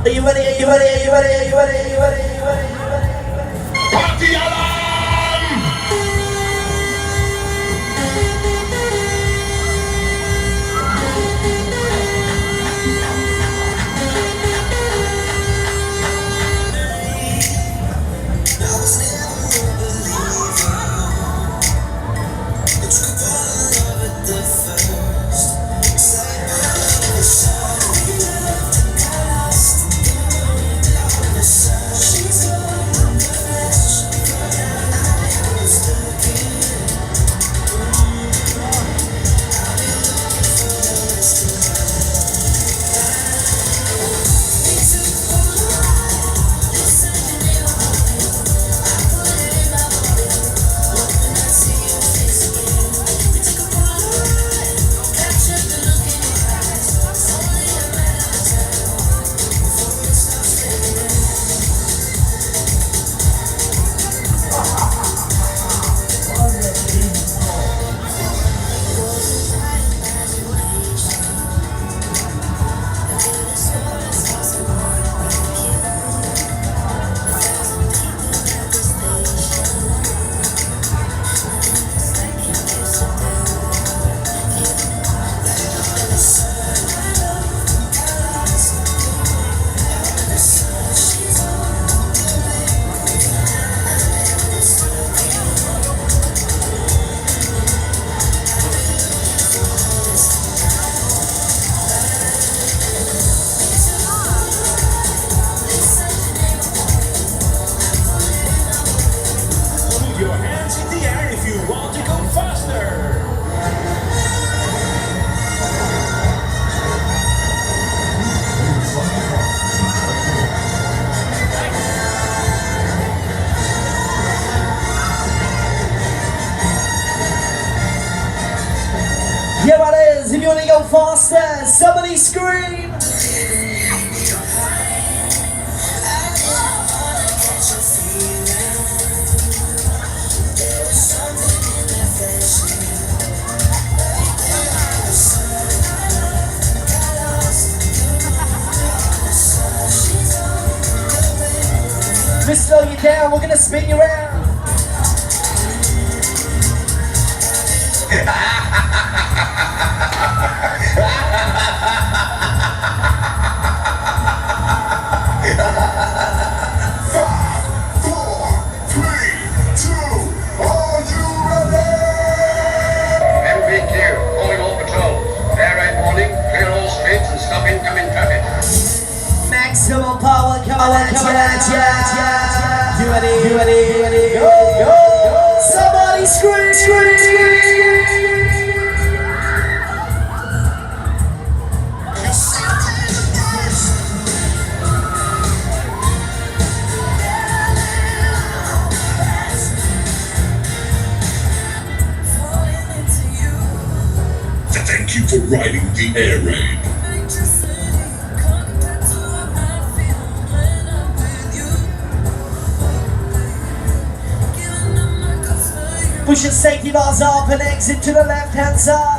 Are you ready? Are you ready? Are you ready? Are you ready? Are you ready? Are you ready? Party alarm! Here it is, if you want to go faster, somebody scream! Just slow you down, we're gonna spin you around. Maximum power coming at ya. You ready? You ready? You ready? Go! Go! Somebody scream! Scream! Thank you for riding the air raid. Push your safety bars up and exit to the left hand side.